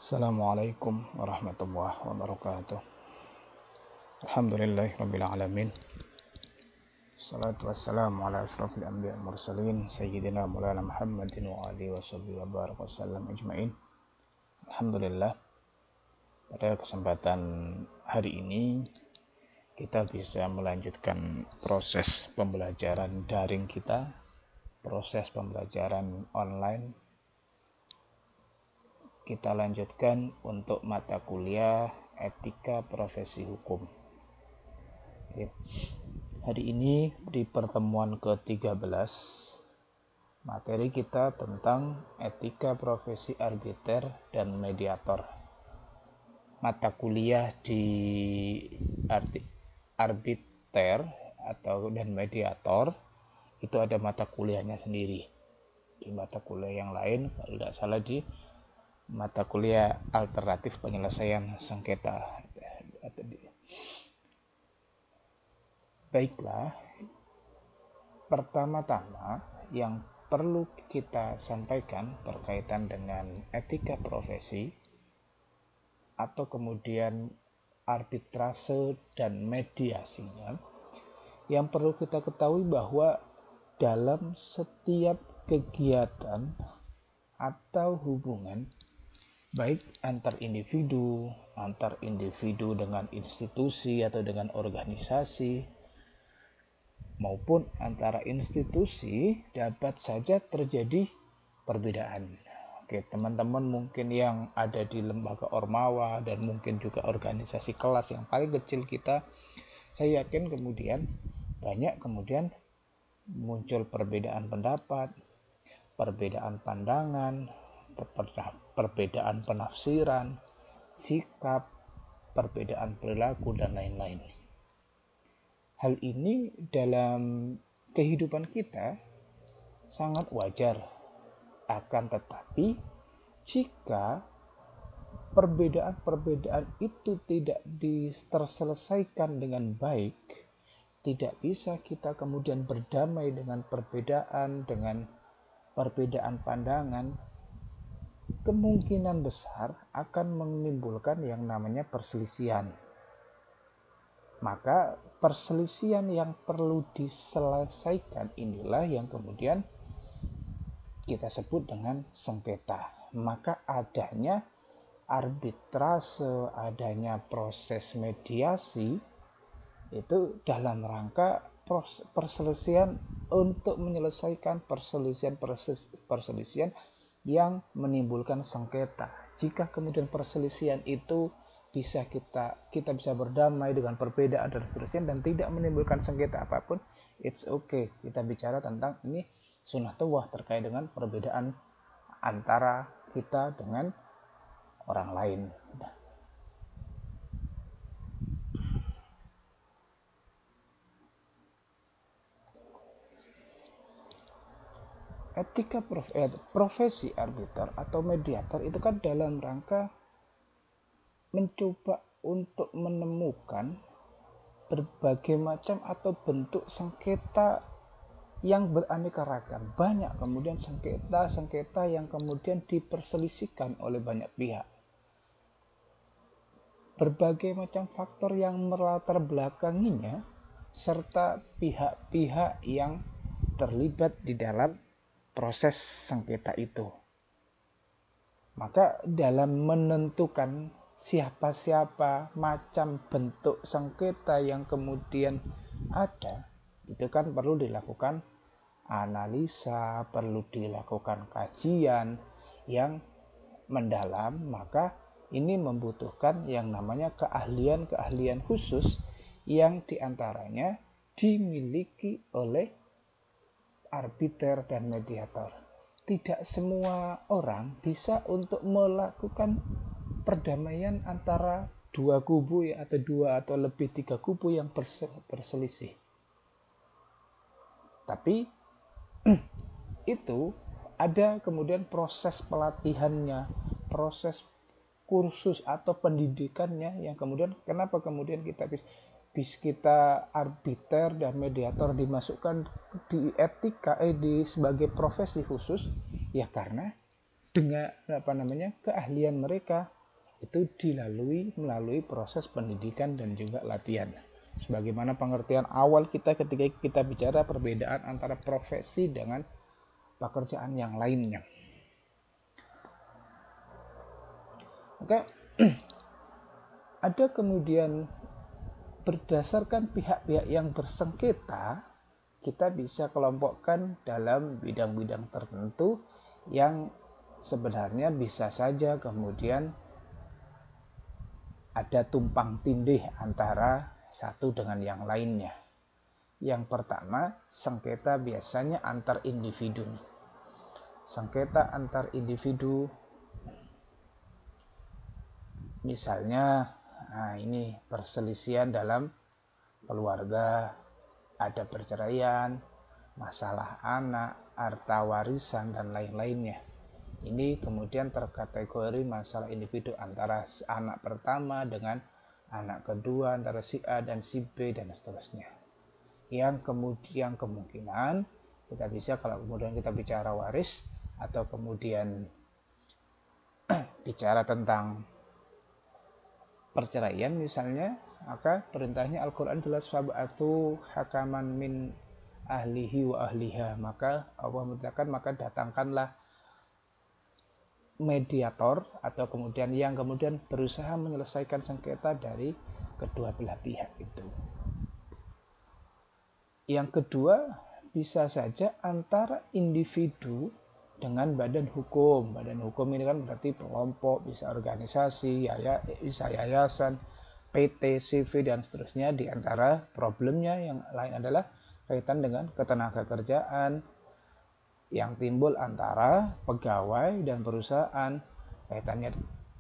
Assalamualaikum warahmatullahi wabarakatuh. Alhamdulillahirabbil alamin. Wassalatu wassalamu ala asyrafil anbiya'i wal mursalin sayyidina Maulana Muhammadin wa alihi washabbihi wa baraka wasallam ajmain. Alhamdulillah, pada kesempatan hari ini kita bisa melanjutkan proses pembelajaran daring kita, proses pembelajaran online. Kita lanjutkan untuk mata kuliah etika profesi hukum. Hari ini di pertemuan ke-13, materi kita tentang etika profesi arbiter dan mediator. Mata kuliah di arbiter dan mediator itu ada mata kuliahnya sendiri. Di mata kuliah yang lain, kalau tidak salah di mata kuliah alternatif penyelesaian sengketa. Baiklah, pertama-tama yang perlu kita sampaikan berkaitan dengan etika profesi atau kemudian arbitrase dan mediasinya, yang perlu kita ketahui bahwa dalam setiap kegiatan atau hubungan baik antar individu dengan institusi atau dengan organisasi, maupun antara institusi dapat saja terjadi perbedaan. Oke, teman-teman mungkin yang ada di lembaga ormawa dan mungkin juga organisasi kelas yang paling kecil kita, saya yakin banyak muncul perbedaan pendapat, perbedaan pandangan, perbedaan penafsiran, sikap, perbedaan perilaku, dan lain-lain. Hal ini dalam kehidupan kita sangat wajar. Akan tetapi, jika perbedaan-perbedaan itu tidak terselesaikan dengan baik, tidak bisa kita kemudian berdamai dengan perbedaan pandangan, kemungkinan besar akan menimbulkan yang namanya perselisihan. Maka perselisihan yang perlu diselesaikan inilah yang kemudian kita sebut dengan sengketa. Maka adanya arbitrase, adanya proses mediasi itu dalam rangka perselisihan untuk menyelesaikan perselisihan yang menimbulkan sengketa. Jika kemudian perselisihan itu kita bisa berdamai dengan perbedaan dan seterusnya dan tidak menimbulkan sengketa apapun, it's okay. Kita bicara tentang ini sunnatullah terkait dengan perbedaan antara kita dengan orang lain. Etika profesi arbiter atau mediator itu kan dalam rangka mencoba untuk menemukan berbagai macam atau bentuk sengketa yang beraneka ragam. Banyak kemudian sengketa yang kemudian diperselisihkan oleh banyak pihak. Berbagai macam faktor yang melatar belakanginya serta pihak-pihak yang terlibat di dalam proses sengketa itu. Maka dalam menentukan siapa macam bentuk sengketa yang kemudian ada, itu kan perlu dilakukan analisa, perlu dilakukan kajian yang mendalam. Maka ini membutuhkan yang namanya keahlian khusus yang diantaranya dimiliki oleh arbiter dan mediator. Tidak semua orang bisa untuk melakukan perdamaian antara dua kubu atau lebih 3 kubu yang berselisih. Tapi itu ada kemudian proses pelatihannya, proses kursus atau pendidikannya yang kenapa kemudian kita arbiter dan mediator dimasukkan di etika sebagai profesi khusus, ya karena dengan keahlian mereka itu melalui proses pendidikan dan juga latihan. Sebagaimana pengertian awal kita ketika kita bicara perbedaan antara profesi dengan pekerjaan yang lainnya. Maka ada kemudian berdasarkan pihak-pihak yang bersengketa, kita bisa kelompokkan dalam bidang-bidang tertentu yang sebenarnya bisa saja kemudian ada tumpang tindih antara satu dengan yang lainnya. Yang pertama, sengketa biasanya antar individu. Sengketa antar individu, misalnya, ini perselisihan dalam keluarga, ada perceraian, masalah anak, harta warisan, dan lain-lainnya. Ini kemudian terkategori masalah individu antara anak pertama dengan anak kedua, antara si A dan si B, dan seterusnya. Yang kemudian kemungkinan kita bisa, kalau kemudian kita bicara waris atau kemudian bicara tentang perceraian misalnya, maka perintahnya Al-Quran jelas, fab'atu hakaman min ahlihi wa ahliha, maka Allah mengatakan maka datangkanlah mediator atau kemudian yang kemudian berusaha menyelesaikan sengketa dari kedua belah pihak itu. Yang kedua, bisa saja antara individu dengan badan hukum. Badan hukum ini kan berarti kelompok, bisa organisasi, bisa yayasan, PT, CV, dan seterusnya. Di antara problemnya yang lain adalah kaitan dengan ketenagakerjaan yang timbul antara pegawai dan perusahaan, kaitannya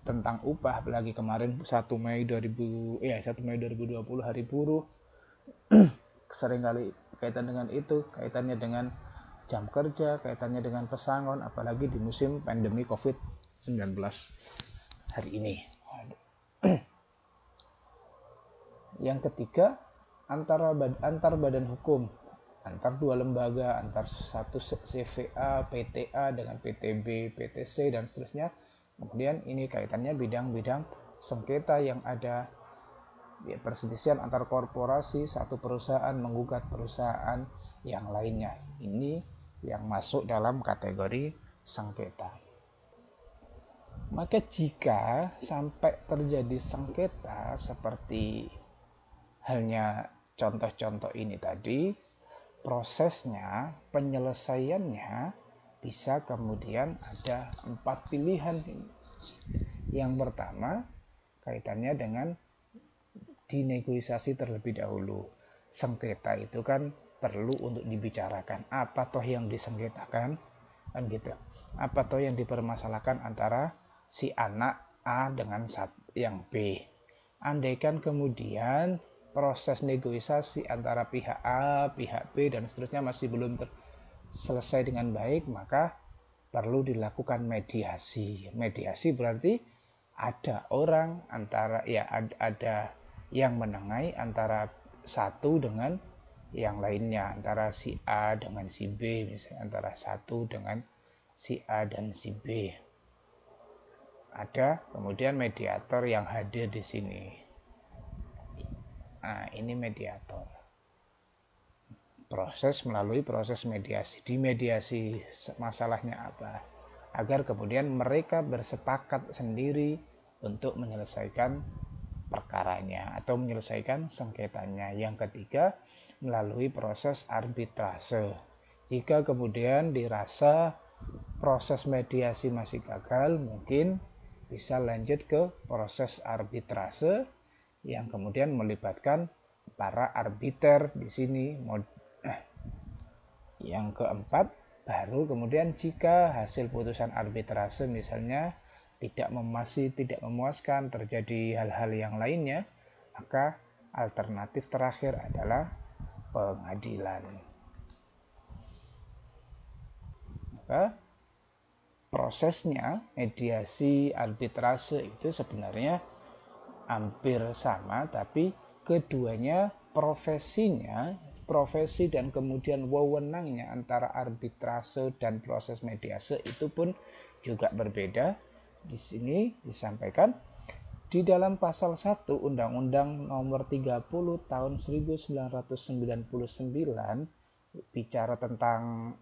tentang upah, apalagi kemarin 1 Mei 2020 hari buruh, seringkali kaitan dengan itu, kaitannya dengan jam kerja, kaitannya dengan pesangon, apalagi di musim pandemi COVID-19 hari ini. Yang ketiga, antar badan hukum, antar dua lembaga, antar satu CVA, PTA dengan PTB, PTC, dan seterusnya. Kemudian ini kaitannya bidang-bidang sengketa yang ada, perselisihan antar korporasi, satu perusahaan menggugat perusahaan yang lainnya. Ini yang masuk dalam kategori sengketa. Maka jika sampai terjadi sengketa seperti halnya contoh-contoh ini tadi, prosesnya, penyelesaiannya bisa kemudian ada 4 pilihan. Yang pertama, kaitannya dengan dinegosiasi terlebih dahulu. Sengketa itu kan perlu untuk dibicarakan. Apa toh yang disengketakan? Kan gitu. Apa toh yang dipermasalahkan antara si anak A dengan yang B? Andaikan kemudian proses negosiasi antara pihak A, pihak B, dan seterusnya masih belum selesai dengan baik, maka perlu dilakukan mediasi. Mediasi berarti ada orang ada yang menengahi antara satu dengan yang lainnya, antara si A dengan si B, misalnya antara satu dengan si A dan si B. Ada kemudian mediator yang hadir di sini. Nah, ini mediator. Melalui proses mediasi. Di mediasi masalahnya apa? Agar kemudian mereka bersepakat sendiri untuk menyelesaikan perkaranya atau menyelesaikan sengketanya. Yang ketiga, melalui proses arbitrase. Jika kemudian dirasa proses mediasi masih gagal, mungkin bisa lanjut ke proses arbitrase yang kemudian melibatkan para arbiter di sini. Yang keempat, baru kemudian jika hasil putusan arbitrase misalnya tidak memuaskan, terjadi hal-hal yang lainnya, maka alternatif terakhir adalah pengadilan. Maka prosesnya mediasi arbitrase itu sebenarnya hampir sama, tapi keduanya profesi dan kemudian wewenangnya antara arbitrase dan proses mediasi itu pun juga berbeda. Di sini disampaikan di dalam pasal 1 Undang-Undang Nomor 30 Tahun 1999 bicara tentang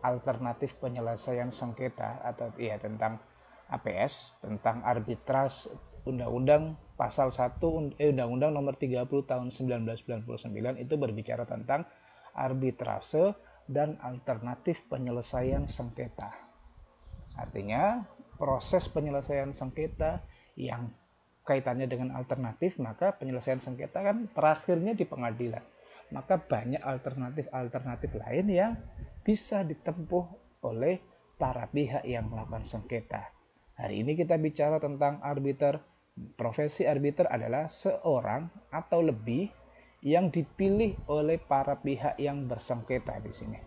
alternatif penyelesaian sengketa atau tentang APS, tentang arbitras. Undang-Undang pasal 1 Undang-Undang Nomor 30 Tahun 1999 itu berbicara tentang arbitrase dan alternatif penyelesaian sengketa. Artinya proses penyelesaian sengketa yang kaitannya dengan alternatif, maka penyelesaian sengketa kan terakhirnya di pengadilan. Maka banyak alternatif lain yang bisa ditempuh oleh para pihak yang melakukan sengketa. Hari ini kita bicara tentang arbiter. Profesi arbiter adalah seorang atau lebih yang dipilih oleh para pihak yang bersengketa di sini.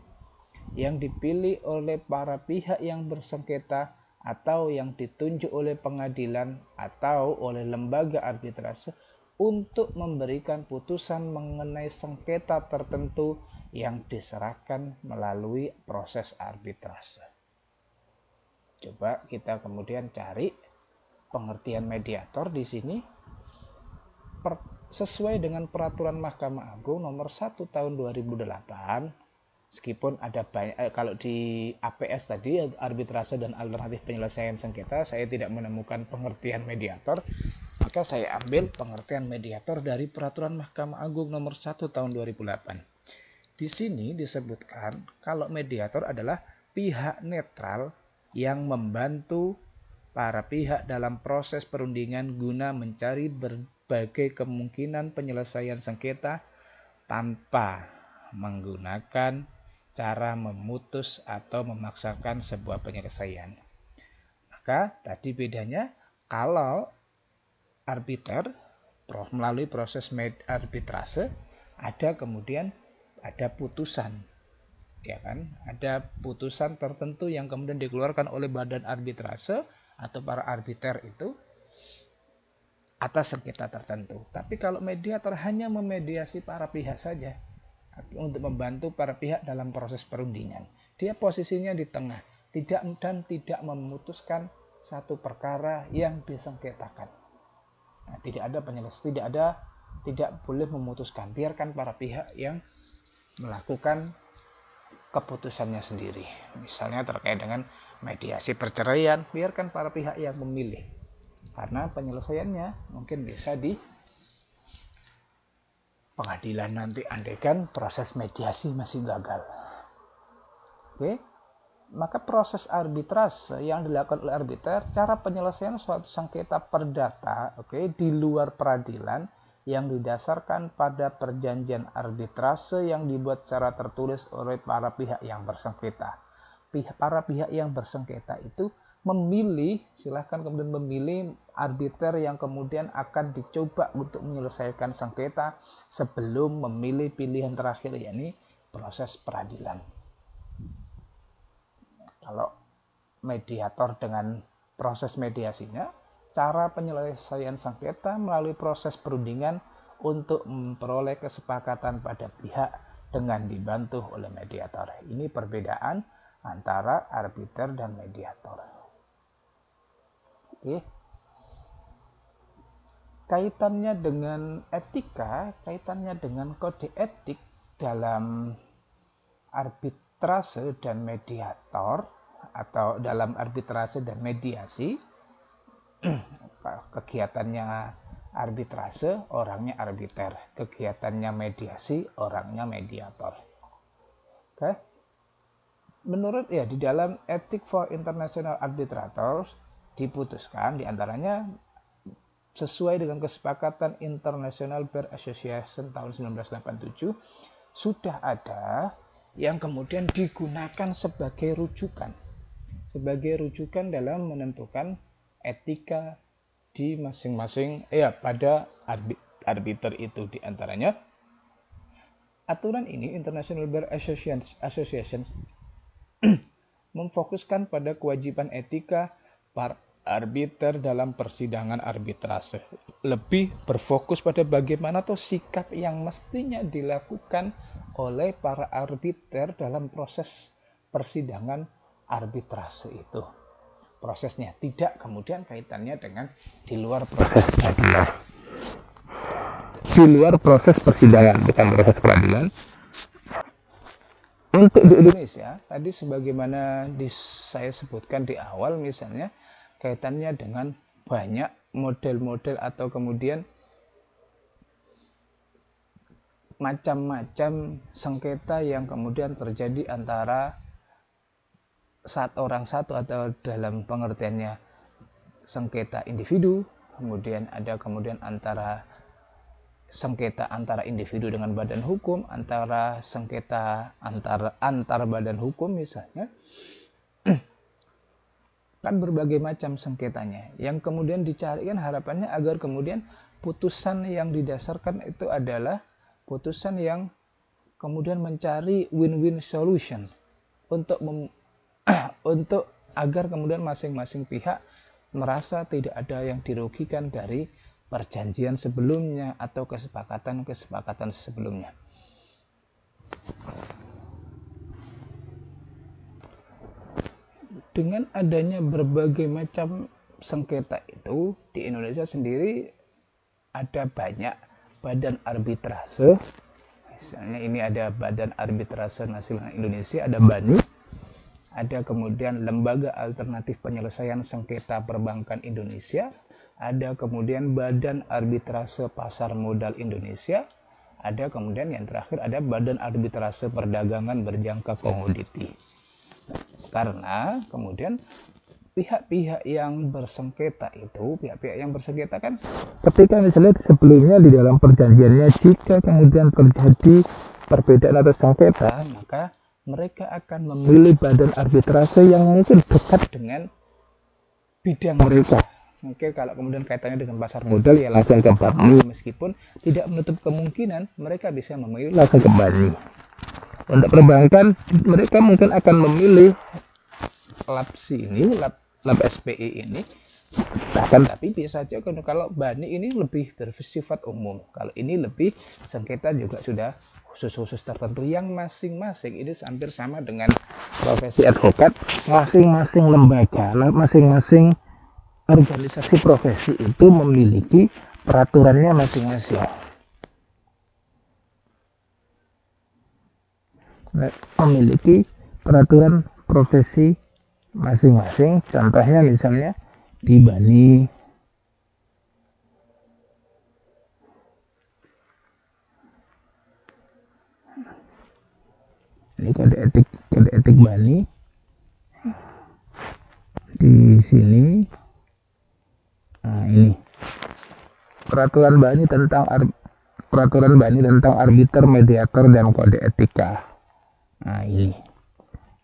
Yang dipilih oleh para pihak yang bersengketa atau yang ditunjuk oleh pengadilan atau oleh lembaga arbitrase untuk memberikan putusan mengenai sengketa tertentu yang diserahkan melalui proses arbitrase. Coba kita kemudian cari pengertian mediator di sini. Sesuai dengan peraturan Mahkamah Agung nomor 1 tahun 2008, meskipun ada banyak, kalau di APS tadi, arbitrase dan alternatif penyelesaian sengketa, saya tidak menemukan pengertian mediator, maka saya ambil pengertian mediator dari peraturan Mahkamah Agung nomor 1 tahun 2008. Di sini disebutkan kalau mediator adalah pihak netral yang membantu para pihak dalam proses perundingan guna mencari berbagai kemungkinan penyelesaian sengketa tanpa menggunakan cara memutus atau memaksakan sebuah penyelesaian. Maka tadi bedanya, kalau arbiter melalui proses arbitrase kemudian ada putusan, ya kan? Ada putusan tertentu yang kemudian dikeluarkan oleh badan arbitrase atau para arbiter itu atas sengketa tertentu. Tapi kalau mediator hanya memediasi para pihak saja untuk membantu para pihak dalam proses perundingan. Dia posisinya di tengah, tidak memutuskan satu perkara yang disengketakan. Nah, tidak boleh memutuskan. Biarkan para pihak yang melakukan keputusannya sendiri. Misalnya terkait dengan mediasi perceraian, biarkan para pihak yang memilih. Karena penyelesaiannya mungkin bisa di pengadilan nanti, andaikan proses mediasi masih gagal. Oke. Maka proses arbitrase yang dilakukan oleh arbiter, cara penyelesaian suatu sengketa perdata, di luar peradilan yang didasarkan pada perjanjian arbitrase yang dibuat secara tertulis oleh para pihak yang bersengketa. Para pihak yang bersengketa itu silahkan kemudian memilih arbiter yang kemudian akan dicoba untuk menyelesaikan sengketa sebelum memilih pilihan terakhir, yakni proses peradilan. Kalau mediator dengan proses mediasinya, cara penyelesaian sengketa melalui proses perundingan untuk memperoleh kesepakatan pada pihak dengan dibantu oleh mediator. Ini perbedaan antara arbiter dan mediator. Oke. Kaitannya dengan etika, kaitannya dengan kode etik dalam arbitrase dan mediator atau dalam arbitrase dan mediasi. Kegiatannya arbitrase, orangnya arbiter. Kegiatannya mediasi, orangnya mediator. Oke. Menurut di dalam Ethics for International Arbitrators diputuskan diantaranya sesuai dengan kesepakatan International Bar Association tahun 1987 sudah ada yang kemudian digunakan sebagai rujukan dalam menentukan etika di masing-masing pada arbiter itu. Diantaranya aturan ini International Bar Association memfokuskan pada kewajiban etika para arbiter dalam persidangan arbitrase, lebih berfokus pada bagaimana sikap yang mestinya dilakukan oleh para arbiter dalam proses persidangan arbitrase itu. prosesnya, tidak kemudian kaitannya dengan di luar proses peradilan, di luar proses persidangan, bukan proses peradilan. Untuk di Indonesia tadi sebagaimana saya sebutkan di awal, misalnya kaitannya dengan banyak model-model atau kemudian macam-macam sengketa yang kemudian terjadi antara orang satu, atau dalam pengertiannya sengketa individu, kemudian ada antara sengketa antara individu dengan badan hukum, antara sengketa antar badan hukum misalnya. Kan berbagai macam sengketanya yang kemudian dicarikan, harapannya agar kemudian putusan yang didasarkan itu adalah putusan yang kemudian mencari win-win solution untuk agar kemudian masing-masing pihak merasa tidak ada yang dirugikan dari perjanjian sebelumnya atau kesepakatan sebelumnya. Dengan adanya berbagai macam sengketa itu, di Indonesia sendiri ada banyak badan arbitrase. Misalnya ini ada Badan Arbitrase Nasional Indonesia, ada BANI, ada kemudian Lembaga Alternatif Penyelesaian Sengketa Perbankan Indonesia, ada kemudian Badan Arbitrase Pasar Modal Indonesia, ada kemudian yang terakhir ada Badan Arbitrase Perdagangan Berjangka Komoditi. Karena kemudian pihak-pihak yang bersengketa kan ketika misalnya sebelumnya di dalam perjanjiannya, jika kemudian terjadi perbedaan atau sengketa, maka mereka akan memilih badan arbitrase yang mungkin dekat dengan bidang mereka. Mungkin kalau kemudian kaitannya dengan pasar modal ya langsung ke BANI, meskipun tidak menutup kemungkinan mereka bisa memilih langsung ke BANI. Untuk perbankan mereka mungkin akan memilih lab SPI ini. Bahkan tapi bisa saja kalau BANI ini lebih bersifat umum, kalau ini lebih sengketa juga sudah khusus tertentu yang masing-masing ini hampir sama dengan profesi advokat. Masing-masing lembaga, masing-masing organisasi profesi itu memiliki peraturannya masing-masing. Memiliki peraturan profesi masing-masing. Contohnya misalnya di BANI ini kode etik BANI, di sini ini peraturan BANI tentang arbiter, mediator, dan kode etika. Ini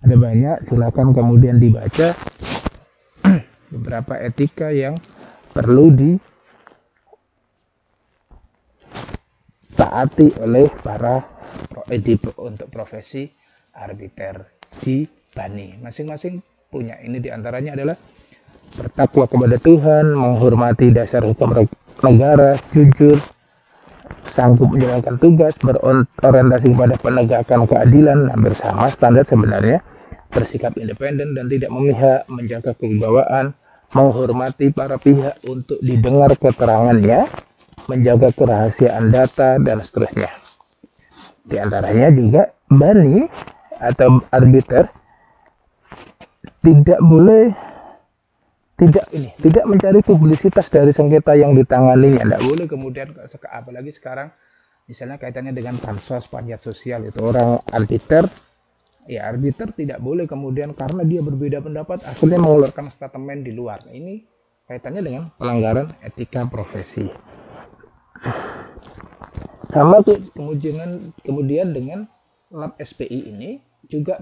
ada banyak, silakan kemudian dibaca beberapa etika yang perlu ditaati oleh para untuk profesi arbiter di BANI. Masing-masing punya. Ini diantaranya adalah bertakwa kepada Tuhan, menghormati dasar hukum negara, jujur, sanggup menjalankan tugas, berorientasi kepada penegakan keadilan, hampir sama standar sebenarnya, bersikap independen dan tidak memihak, menjaga kewibawaan, menghormati para pihak untuk didengar keterangannya, menjaga kerahasiaan data, dan seterusnya. Di antaranya juga BANI atau arbiter tidak mencari publisitas dari sengketa yang ditanganinya. Tidak boleh kemudian, apalagi sekarang misalnya kaitannya dengan pansos, panjat sosial, itu orang arbiter tidak boleh kemudian karena dia berbeda pendapat akhirnya mengeluarkan statement di luar. Ini kaitannya dengan pelanggaran etika profesi. Sama kemudian dengan lab SPI ini juga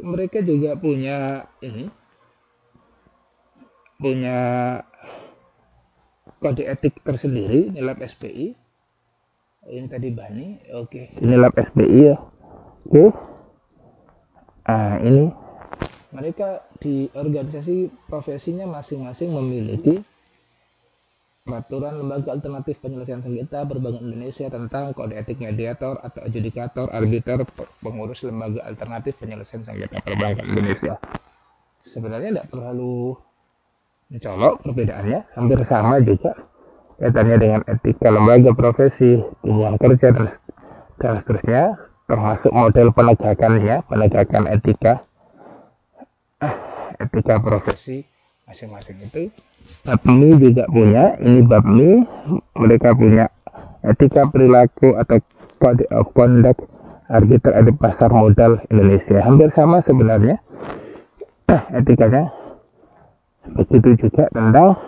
mereka juga punya kode etik tersendiri. Ini lab SPI, ini tadi BANI, ini lab SPI ya. Ini mereka di organisasi profesinya masing-masing memiliki Peraturan Lembaga Alternatif Penyelesaian Sengketa Perbankan Indonesia tentang Kode Etik Mediator atau Adjudikator Arbiter Pengurus Lembaga Alternatif Penyelesaian Sengketa Perbankan Indonesia. Sebenarnya tidak terlalu mencolok perbedaannya, hampir sama juga kaitannya dengan etika lembaga, profesi, hubungan kerja, dan seterusnya, termasuk model penegakan etika profesi masing-masing itu. BAPMI juga punya, ini BAPMI, mereka punya etika perilaku atau Code of Conduct Arbiter di Pasar Modal Indonesia. Hampir sama sebenarnya etikanya. Begitu juga tentang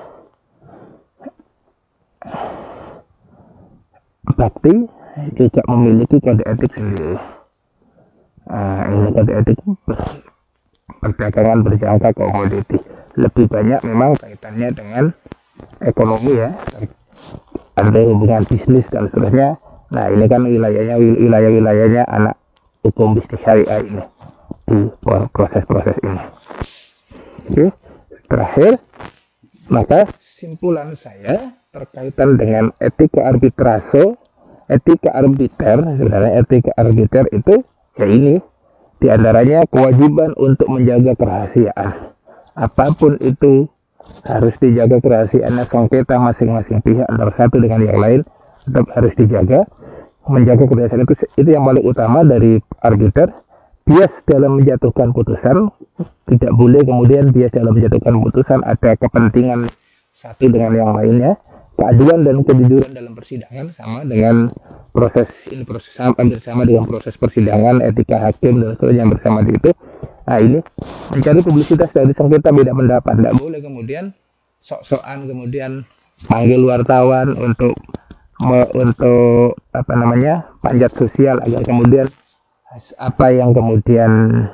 Bakti juga memiliki kode etik sendiri. Ini kode etik perdagangan berjangka komoditi. Lebih banyak memang kaitannya dengan ekonomi ya, ada hubungan bisnis dan seterusnya. Nah ini kan wilayahnya anak hukum bisnis syariah ini di proses-proses ini. Oke, terakhir, maka simpulan saya terkaitan dengan etika arbiter, sebenarnya etika arbiter itu ya ini, diantaranya kewajiban untuk menjaga kerahasiaan. Apapun itu harus dijaga kerahasiaannya, sengketa masing-masing pihak antara satu dengan yang lain tetap harus dijaga. Menjaga kerahasiaan itu yang paling utama dari arbiter. Bias dalam menjatuhkan putusan, tidak boleh kemudian bias dalam menjatuhkan putusan ada kepentingan satu dengan yang lainnya. Keadilan dan kejujuran dalam persidangan sama dengan proses hampir sama dengan proses persidangan, etika hakim dan sebagainya yang bersama di itu. Nah ini mencari publisitas dari sengketa beda pendapat. Tidak boleh kemudian sok-sokan kemudian panggil wartawan untuk panjat sosial agar kemudian apa yang kemudian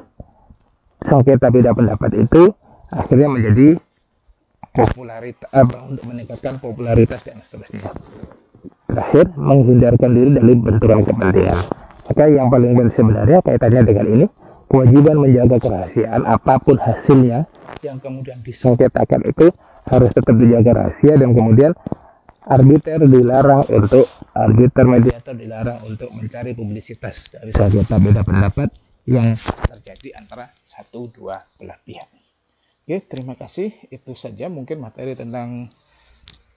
sengketa beda pendapat itu akhirnya menjadi popularitas untuk meningkatkan popularitas dan seterusnya. Terakhir, menghindarkan diri dari benturan kepentingan. Maka yang paling penting sebenarnya kaitannya dengan ini, kewajiban menjaga kerahasiaan apapun hasilnya yang kemudian disengketakan itu harus tetap dijaga rahasia, dan kemudian arbiter mediator dilarang untuk mencari publisitas dari sengketa beda pendapat yang terjadi antara satu dua belah pihak. Oke, terima kasih. Itu saja mungkin materi tentang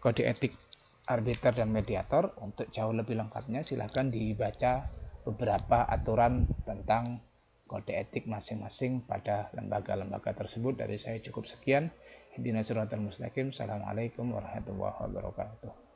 kode etik arbiter dan mediator. Untuk jauh lebih lengkapnya silahkan dibaca beberapa aturan tentang kode etik masing-masing pada lembaga-lembaga tersebut. Dari saya cukup sekian. Ihdinas siratal mustaqim. Assalamualaikum warahmatullahi wabarakatuh.